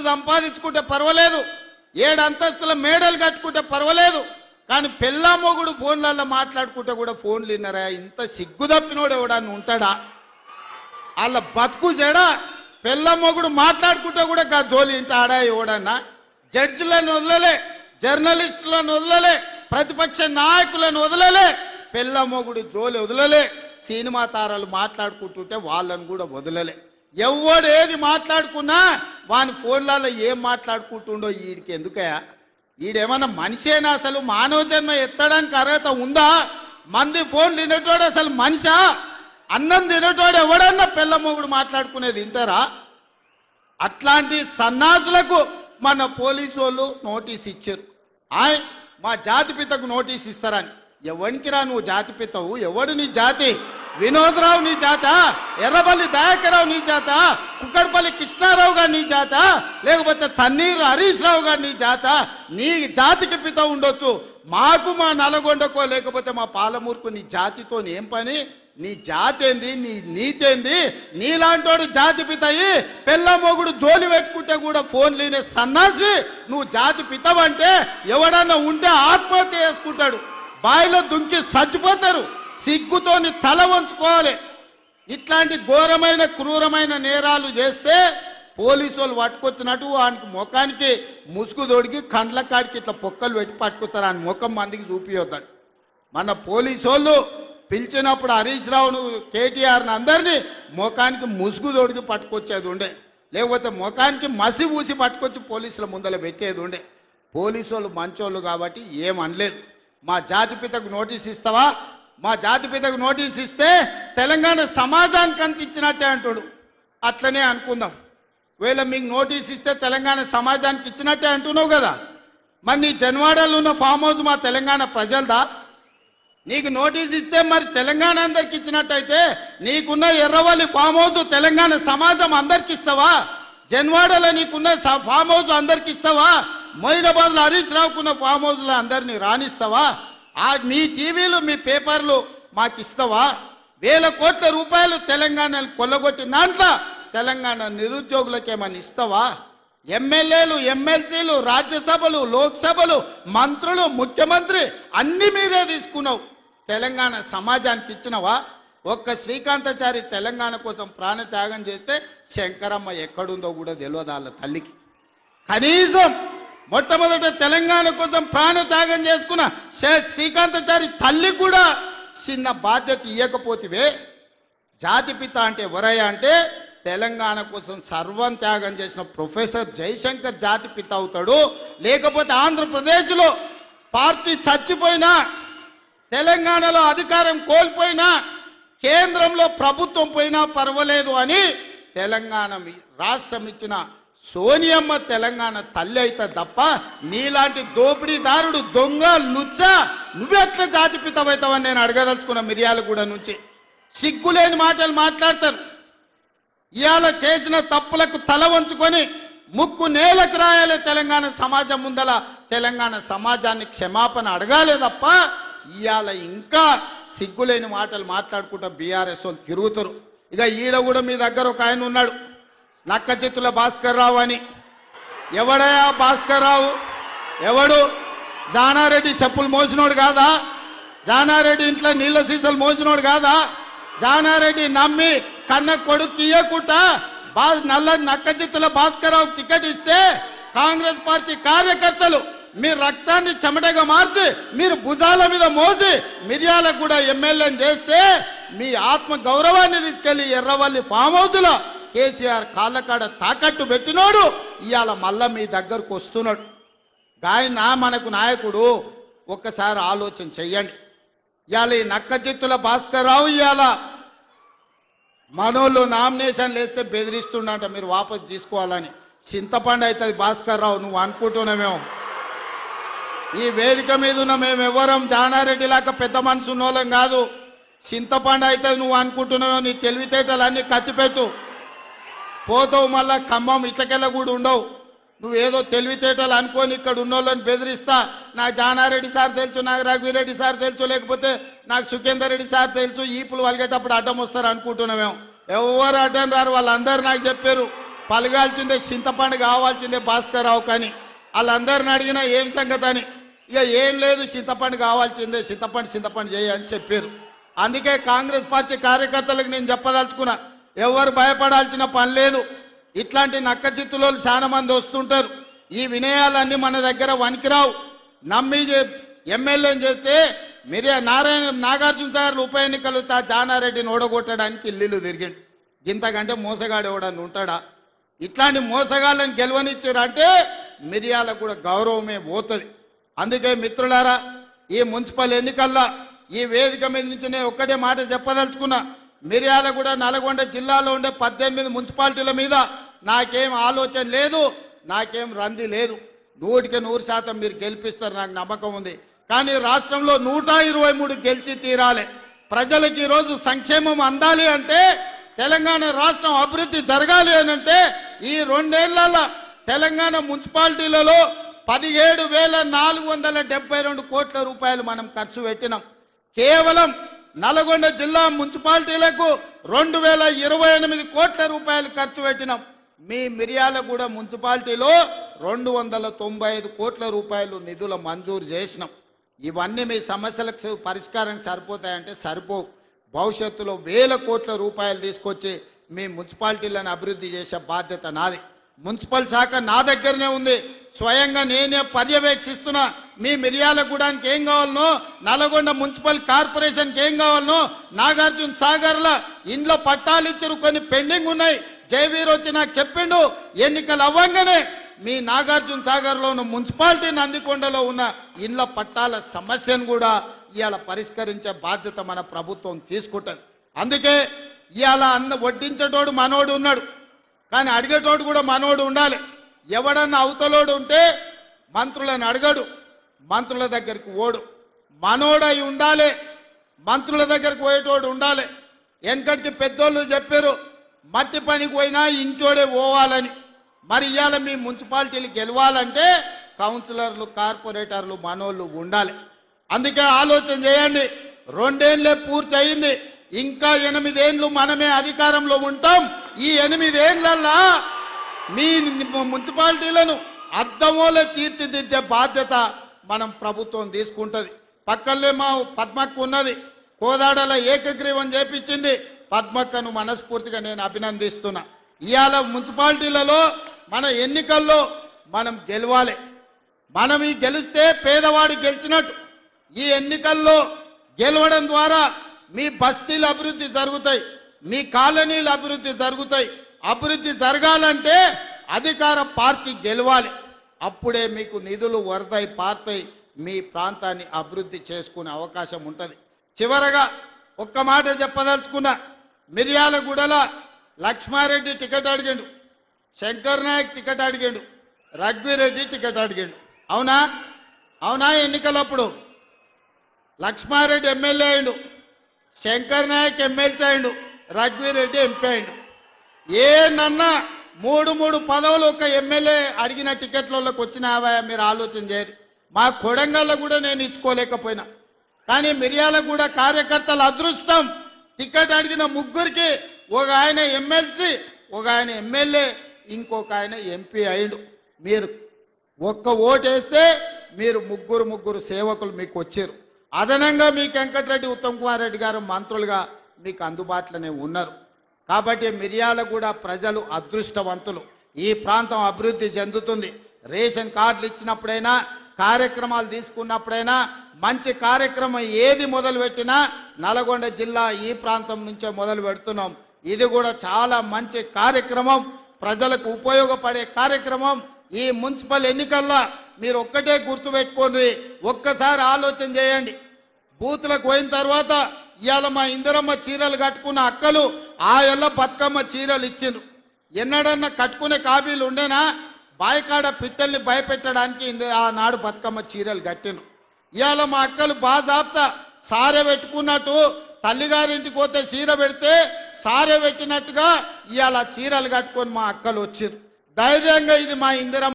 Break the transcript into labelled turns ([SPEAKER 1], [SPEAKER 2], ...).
[SPEAKER 1] సంపాదించుకుంటే పర్వాలేదు, 7 అంతస్తుల మేడలు కట్టుకుంటే పర్వాలేదు, కానీ పెళ్ళా మొగుడు ఫోన్లలో మాట్లాడుకుంటే కూడా ఫోన్లు విన్నారా? ఇంత సిగ్గు తప్పినోడు ఎవడన్నా ఉంటాడా? వాళ్ళ బతుకు చెడా. పెళ్ళ మొగుడు మాట్లాడుకుంటే కూడా గా జోలి ఇంత ఆడా ఎవడన్నా? జడ్జిలను వదలలే, జర్నలిస్టులను వదలలే, ప్రతిపక్ష నాయకులను వదలలే, పెళ్ళ మొగుడు జోలి వదలలే, సినిమా తారాలు మాట్లాడుకుంటుంటే వాళ్ళను కూడా వదలలే. ఎవడు ఏది మాట్లాడుకున్నా వాని ఫోన్లలో ఏం మాట్లాడుకుంటుండో వీడికి ఎందుకయా? ఈడేమన్నా మనిషేనా? అసలు మానవ జన్మ ఎత్తడానికి అర్హత ఉందా? మంది ఫోన్ తినేటోడు అసలు మనిషా? అన్నం తినేటోడు ఎవడన్నా పెళ్ళ మొగుడు మాట్లాడుకునేది వింటారా? అట్లాంటి సన్నాసులకు మన పోలీసు వాళ్ళు నోటీస్ ఇచ్చారు. మా జాతిపితకు నోటీస్ ఇస్తారని. ఎవరికి రా నువ్వు జాతిపితవు? ఎవడు నీ జాతి? వినోదరావు నీ జాత? ఎర్రబల్లి దయాకరావు నీ జాత? కుక్కడపల్లి కృష్ణారావు గారు నీ జాత? లేకపోతే తన్నీరు హరీష్ రావు గారు నీ జాత? నీ జాతికి పిత ఉండొచ్చు, మాకు మా నల్గొండకో లేకపోతే మా పాలమూరుకు నీ జాతితో ఏం పని? నీ జాతి ఏంది? నీ నీతి ఏంది? నీలాంటోడు జాతి పితయి పెళ్ళ మొగుడు జోలి పెట్టుకుంటే కూడా ఫోన్ లేని సన్నాసి నువ్వు జాతి పితవంటే ఎవడన్నా ఉంటే ఆత్మహత్య చేసుకుంటాడు, బాయిలో దుంకి చచ్చిపోతారు. సిగ్గుతోని తల వంచుకోవాలి. ఇట్లాంటి ఘోరమైన క్రూరమైన నేరాలు చేస్తే పోలీసు వాళ్ళు పట్టుకొచ్చినట్టు వానికి ముఖానికి ముసుగు తొడిగి కండ్ల కాడికి ఇట్లా పొక్కలు పెట్టి పట్టుకుతారు. ఆయన ముఖం మందికి చూపియొద్దాడు. మన పోలీసు వాళ్ళు పిలిచినప్పుడు హరీష్ రావును కేటీఆర్ని అందరినీ ముఖానికి ముసుగు తొడిగి పట్టుకొచ్చేది ఉండే, లేకపోతే ముఖానికి మసి పూసి పట్టుకొచ్చి పోలీసుల ముందర పెట్టేది ఉండే. పోలీసు వాళ్ళు మంచోళ్ళు కాబట్టి ఏమనలేదు. మా జాతిపితకు నోటీస్ ఇస్తావా? మా జాతిపితకు నోటీస్ ఇస్తే తెలంగాణ సమాజానికి అందించినట్టే అంటాడు. అట్లనే అనుకుందాం. వీళ్ళ మీకు నోటీస్ ఇస్తే తెలంగాణ సమాజానికి ఇచ్చినట్టే అంటున్నావు కదా. మరి నీ జన్వాడలో ఉన్న ఫామ్ హౌస్ మా తెలంగాణ ప్రజలదా? నీకు నోటీస్ ఇస్తే మరి తెలంగాణ అందరికి ఇచ్చినట్టయితే నీకున్న ఎర్రవల్లి ఫామ్ హౌస్ తెలంగాణ సమాజం అందరికి ఇస్తావా? జన్వాడలో నీకున్న ఫామ్ హౌస్ అందరికి ఇస్తావా? మొయినాబాద్లో హరీష్ రావుకున్న ఫామ్ హౌస్లో అందరినీ రాణిస్తావా? మీ టీవీలు మీ పేపర్లు మాకు ఇస్తావా? 1000 కోట్ల రూపాయలు తెలంగాణను కొల్లగొట్టిన దాంట్లో తెలంగాణ నిరుద్యోగులకేమని ఇస్తావా? ఎమ్మెల్యేలు, ఎమ్మెల్సీలు, రాజ్యసభలు, లోక్సభలు, మంత్రులు, ముఖ్యమంత్రి అన్ని మీరే తీసుకున్నావు. తెలంగాణ సమాజానికి ఇచ్చినవా? ఒక్క శ్రీకాంతాచారి తెలంగాణ కోసం ప్రాణత్యాగం చేస్తే శంకరమ్మ ఎక్కడుందో కూడా తెలియదు వాళ్ళ తల్లికి. కనీసం మొట్టమొదట తెలంగాణ కోసం ప్రాణత్యాగం చేసుకున్న శ్రీకాంతాచారి తల్లి కూడా చిన్న బాధ్యత ఇవ్వకపోతివే. జాతిపిత అంటే ఎవరయ్యా అంటే తెలంగాణ కోసం సర్వం త్యాగం చేసిన ప్రొఫెసర్ జయశంకర్ జాతిపిత అవుతాడు. లేకపోతే ఆంధ్రప్రదేశ్లో పార్టీ చచ్చిపోయినా, తెలంగాణలో అధికారం కోల్పోయినా, కేంద్రంలో ప్రభుత్వం పోయినా పర్వాలేదు అని తెలంగాణ రాష్ట్రం ఇచ్చిన సోనియమ్మ తెలంగాణ తల్లి అయితే తప్ప నీలాంటి దోపిడీదారుడు, దొంగ, లుచ్చ నువ్వెట్లా జాతిపితవైతావని నేను అడగదలుచుకున్న. మిర్యాలగూడ నుంచి సిగ్గులేని మాటలు మాట్లాడతారు. ఇవాళ చేసిన తప్పులకు తల వంచుకొని ముక్కు నేలకు రాయాలి. తెలంగాణ సమాజం ముందల తెలంగాణ సమాజాన్ని క్షమాపణ అడగాలే తప్ప ఇవాళ ఇంకా సిగ్గులేని మాటలు మాట్లాడుకుంటా బీఆర్ఎస్ వాళ్ళు తిరుగుతారు. ఇక ఈడ కూడా మీ దగ్గర ఒక ఆయన ఉన్నాడు, నక్కచిత్తుల భాస్కర్ రావు అని. ఎవడయా భాస్కర్ రావు? ఎవడు? జానారెడ్డి చెప్పులు మోసినోడు కాదా? జానారెడ్డి ఇంట్లో నీళ్ళ సీసాలు మోసినోడు కాదా? జానారెడ్డి నమ్మి కన్న కొడుకు ఇయ్యకుండా నల్ల నక్కచిత్తుల భాస్కర్ రావు టికెట్ ఇస్తే కాంగ్రెస్ పార్టీ కార్యకర్తలు మీ రక్తాన్ని చెమటగా మార్చి మీరు భుజాల మీద మోసి మిర్యాలగూడ ఎమ్మెల్యేని చేస్తే మీ ఆత్మ గౌరవాన్ని తీసుకెళ్లి ఎర్రవల్లి ఫామ్ హౌస్లో కేసీఆర్ కాళ్ళకాడ తాకట్టు పెట్టినోడు ఇవాళ మళ్ళా మీ దగ్గరకు వస్తున్నాడు. గాయన మనకు నాయకుడు. ఒక్కసారి ఆలోచన చెయ్యండి. ఇవాళ ఈ నక్కచిత్తుల భాస్కర్ రావు ఇవాళ మనోళ్ళు నామినేషన్ వేస్తే బెదిరిస్తుండంట మీరు వాపసు తీసుకోవాలని. చింతపండు అవుతుంది భాస్కర్ రావు, నువ్వు అనుకుంటున్నామేమో. ఈ వేదిక మీద ఉన్న మేము ఎవరం జానారెడ్డి లాగా పెద్ద మనసు ఉన్నోళ్ళం కాదు. చింతపండు అవుతుంది నువ్వు అనుకుంటున్నావో. నీ తెలివితేటలన్నీ కత్తిపెట్టు, పోతావు మళ్ళా ఖమ్మం ఇట్లకెళ్ళ కూడా ఉండవు. నువ్వేదో తెలివితేటలు అనుకొని ఇక్కడ ఉన్నోళ్ళని బెదిరిస్తా. నాకు జానారెడ్డి సార్ తెలుసు, నాకు రఘువీరెడ్డి సార్ తెలుసు, లేకపోతే నాకు సుఖేందర్ రెడ్డి సార్ తెలుసు, ఈపులు వలిగేటప్పుడు అడ్డం వస్తారు అనుకుంటున్నామేమో. ఎవరు అడ్డం రారు, వాళ్ళందరూ నాకు చెప్పారు. పలగాల్సిందే చింతపండు కావాల్సిందే భాస్కర్ రావు కానీ వాళ్ళందరిని అడిగినా ఏం సంగతి అని ఇక ఏం లేదు చింతపండు కావాల్సిందే చింతపండు చేయని చెప్పారు. అందుకే కాంగ్రెస్ పార్టీ కార్యకర్తలకు నేను చెప్పదలుచుకున్నా, ఎవరు భయపడాల్సిన పని లేదు. ఇట్లాంటి నక్క చిత్తులో చాలా మంది వస్తుంటారు. ఈ వినయాలన్నీ మన దగ్గర వనికిరావు. నమ్మి ఎమ్మెల్యేని చేస్తే నాగార్జున సాగర్ ఉప ఎన్నికలు జానారెడ్డిని ఓడగొట్టడానికి ఇల్లు తిరిగిండు. ఇంతకంటే మోసగాడు ఎవడని ఉంటాడా? ఇట్లాంటి మోసగాళ్ళని గెలవనిచ్చారంటే మిర్యాలకు కూడా గౌరవమే పోతుంది. అందుకే మిత్రులారా, ఈ మున్సిపల్ ఎన్నికల్లో ఈ వేదిక మీద నుంచి నేను ఒక్కటే మాట చెప్పదలుచుకున్నా. మిర్యాలగూడ నల్గొండ జిల్లాలో ఉండే 18 మున్సిపాలిటీల మీద నాకేం ఆలోచన లేదు, నాకేం రంది లేదు. 100% మీరు గెలిపిస్తారు, నాకు నమ్మకం ఉంది. కానీ రాష్ట్రంలో 123 గెలిచి తీరాలి. ప్రజలకు ఈరోజు సంక్షేమం అందాలి అంటే, తెలంగాణ రాష్ట్రం అభివృద్ధి జరగాలి అనంటే ఈ 2 ఏళ్లలో తెలంగాణ మున్సిపాలిటీలలో 17,472 కోట్ల రూపాయలు మనం ఖర్చు పెట్టినాం. కేవలం నల్గొండ జిల్లా మున్సిపాలిటీలకు 2,028 కోట్ల రూపాయలు ఖర్చు పెట్టినాం. మీ మిర్యాలగూడ మున్సిపాలిటీలో 295 కోట్ల రూపాయలు నిధుల మంజూరు చేసినాం. ఇవన్నీ మీ సమస్యలకు పరిష్కారం సరిపోతాయంటే సరిపోవు. భవిష్యత్తులో 1000 కోట్ల రూపాయలు తీసుకొచ్చి మీ మున్సిపాలిటీలను అభివృద్ధి చేసే బాధ్యత నాది. మున్సిపల్ శాఖ నా దగ్గరనే ఉంది. స్వయంగా నేనే పర్యవేక్షిస్తున్నా. మీ మిర్యాలగూడానికి ఏం కావాలనో, నల్గొండ మున్సిపల్ కార్పొరేషన్కి ఏం కావాలనో, నాగార్జున సాగర్ల ఇండ్ల పట్టాలు ఇచ్చారు, కొన్ని పెండింగ్ ఉన్నాయి. జయవీర్ వచ్చి నాకు చెప్పిండు, ఎన్నికలు అవ్వంగానే మీ నాగార్జున సాగర్లో ఉన్న మున్సిపాలిటీ నందికొండలో ఉన్న ఇండ్ల పట్టాల సమస్యను కూడా ఇవాళ పరిష్కరించే బాధ్యత మన ప్రభుత్వం తీసుకుంటుంది. అందుకే ఇవాళ వడ్డించేటోడు మనోడు ఉన్నాడు, కానీ అడిగేటోడు కూడా మనోడు ఉండాలి. ఎవడన్నా అవతలోడు ఉంటే మంత్రులను అడగడు, మంత్రుల దగ్గరికి ఓడు. మనోడై ఉండాలి, మంత్రుల దగ్గరికి పోయేటోడు ఉండాలి. వెనకటికి పెద్దోళ్ళు చెప్పారు, మట్టి పనికి పోయినా ఇంటోడే పోవాలని. మరి ఇవాళ మీ మున్సిపాలిటీలు గెలవాలంటే కౌన్సిలర్లు, కార్పొరేటర్లు మనోళ్ళు ఉండాలి. అందుకే ఆలోచన చేయండి. 2 ఏళ్లే పూర్తి అయింది, ఇంకా 8 ఏళ్ళు మనమే అధికారంలో ఉంటాం. ఈ 8 ఏళ్లల్లా మీ మున్సిపాలిటీలను అద్దమోలే తీర్చిదిద్దే బాధ్యత మనం ప్రభుత్వం తీసుకుంటుంది. పక్కనే మా పద్మక్క ఉన్నది, కోదాడల ఏకగ్రీవం చేపించింది. పద్మక్కను మనస్ఫూర్తిగా నేను అభినందిస్తున్నా. ఇవాళ మున్సిపాలిటీలలో మన ఎన్నికల్లో మనం గెలవాలి. మనం ఈ గెలిస్తే పేదవాడు గెలిచినట్టు. ఈ ఎన్నికల్లో గెలవడం ద్వారా మీ బస్తీలు అభివృద్ధి జరుగుతాయి, మీ కాలనీలు అభివృద్ధి జరుగుతాయి. అభివృద్ధి జరగాలంటే అధికార పార్టీ గెలవాలి. అప్పుడే మీకు నిధులు వరదై పారుతాయి, మీ ప్రాంతాన్ని అభివృద్ధి చేసుకునే అవకాశం ఉంటుంది. చివరగా ఒక్క మాట చెప్పదలుచుకున్నా. మిర్యాలగూడల లక్ష్మారెడ్డి టికెట్ అడిగాడు, శంకర్ నాయక్ టికెట్ అడిగాడు, రఘువీరెడ్డి టికెట్ అడిగాడు. అవునా? అవునా? ఎన్నికలప్పుడు లక్ష్మారెడ్డి ఎమ్మెల్యే అయిండు, శంకర్ నాయక్ ఎమ్మెల్సీ అయిండు, రఘువీరెడ్డి ఎంపీ అయిండు. ఏనన్నా 3 పదవులు ఒక ఎమ్మెల్యే అడిగిన టికెట్లలోకి వచ్చినావా? మీరు ఆలోచన చేయరు. మా కొడంగల్లో కూడా నేను ఇచ్చుకోలేకపోయినా. కానీ మిర్యాలగూడ కార్యకర్తల అదృష్టం, టికెట్ అడిగిన 3కి ఒక ఆయన ఎమ్మెల్సీ, ఒక ఆయన ఎమ్మెల్యే, ఇంకొక ఆయన ఎంపీ అయిండు. మీరు ఒక్క ఓటేస్తే మీరు 3 సేవకులు మీకు వచ్చారు. అదనంగా మీకు వెంకటరెడ్డి, ఉత్తమ్ కుమార్ రెడ్డి గారు మంత్రులుగా మీకు అందుబాటులోనే ఉన్నారు. కాబట్టి మిర్యాలగూడ ప్రజలు అదృష్టవంతులు. ఈ ప్రాంతం అభివృద్ధి చెందుతుంది. రేషన్ కార్డులు ఇచ్చినప్పుడైనా, కార్యక్రమాలు తీసుకున్నప్పుడైనా, మంచి కార్యక్రమం ఏది మొదలుపెట్టినా నల్గొండ జిల్లా ఈ ప్రాంతం నుంచే మొదలు పెడుతున్నాం. ఇది కూడా చాలా మంచి కార్యక్రమం, ప్రజలకు ఉపయోగపడే కార్యక్రమం. ఈ మున్సిపల్ ఎన్నికల్లో మీరు ఒక్కటే గుర్తుపెట్టుకోండి, ఒక్కసారి ఆలోచన చేయండి. బూతులకు పోయిన తర్వాత ఇవాళ మా ఇందిరమ్మ చీరలు కట్టుకున్న అక్కలు ఆ ఎల్ల బతుకమ్మ చీరలు ఇచ్చిండ్రు. ఎన్నడన్నా కట్టుకునే కాబీలు ఉండేనా? బాయికాడ పిట్టల్ని భయపెట్టడానికి ఆనాడు బతుకమ్మ చీరలు కట్టిండ్రు. ఇవాళ మా అక్కలు బాజాబ్తా సారె పెట్టుకున్నట్టు, తల్లిగారింటికి పోతే చీర పెడితే సారె పెట్టినట్టుగా ఇవాళ చీరలు కట్టుకొని మా అక్కలు వచ్చిండ్రు. ధైర్యంగా ఇది మా ఇందిరమ్మ